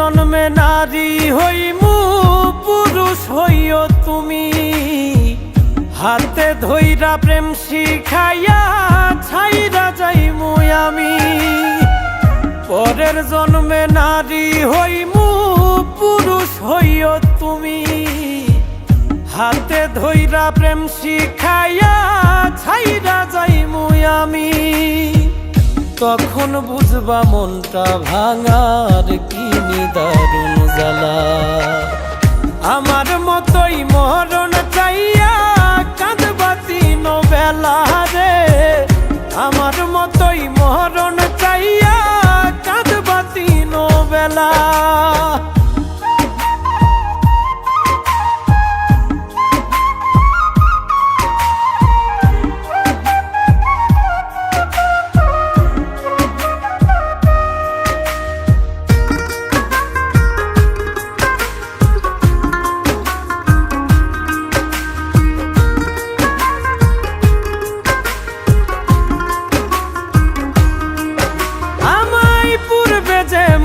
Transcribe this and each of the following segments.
জন্মে নারী হইমু পুরুষ হইও তুমি, হাতে ধইরা প্রেম শিখাইয়া ছাইরা যাইমু আমি। পরের জন্মে নারী হইমু পুরুষ হইও তুমি, হাতে ধইরা প্রেম শিখাইয়া ছাইরা যাইমু আমি। তখন বুঝবা মনটা ভাঙার কি নিদারুণ জ্বালা। আমার মতোই মরণ চাইয়া কাঁদবা তিন বেলা রে, আমার মতোই মরণ চাইয়া কাঁদবা তিন বেলা।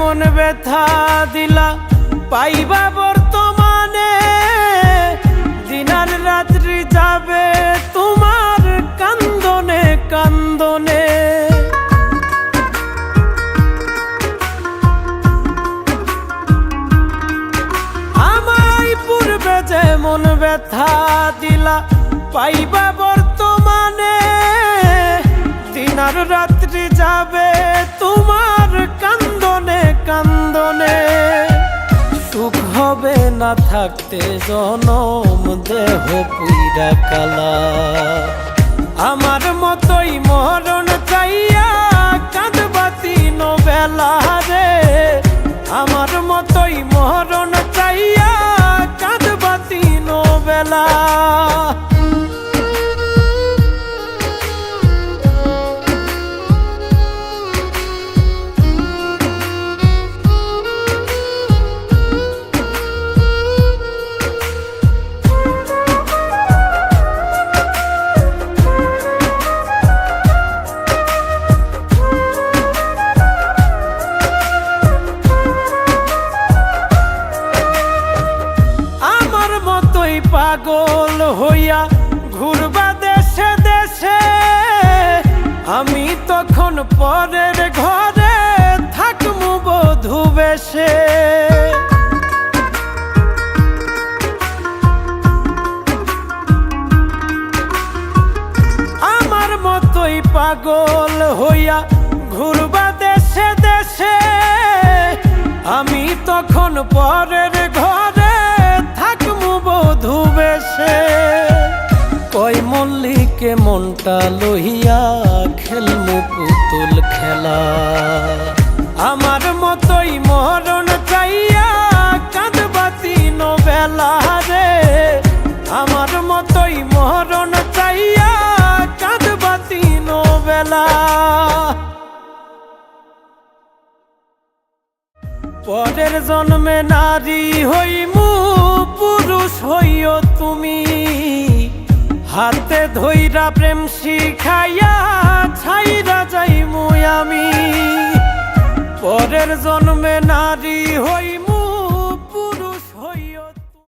মন ব্যথা দিলা পাইবা বর্তমানে, দিনার রাত্রি যাবে তোমার কান্দনে কান্দনে। আমায় পূর্বে যে মন ব্যথা দিলা পাইবা বর্তমানে, দিনার রাত্রি যাবে তোমার কান্দনে কান্দনে। সুখ হবে না থাকতে জনম দেহ পুইরা কালা। আমার মতোই মরণ চাইয়া কাঁদবা তিন বেলা রে, আমার মতোই মরণ চাইয়া কাঁদবা তিন বেলা। পাগল হইয়া ঘুরবা দেশে দেশে, আমি তখন পরের ঘরে থাকমু বধূ বেশে। আমার মতোই পাগল হইয়া ঘুরবা দেশে দেশে, আমি তখন পরের ঘরে বধূ বেশে। কই মল্লিকে মনটা লইয়া খেলমু পুতুল খেলা। আমার মতোই মরণ চাইয়া কাঁদবা তিন বেলা রে, আমার মতোই মরণ চাইয়া কাঁদবা তিন বেলা। পরের জন্মে নারী হইমু পুরুষ হইও তুমি, হাতে ধইরা প্রেম শিখাইয়া ছাইরা যাইমু আমি। পরের জন্মে নারী হইমু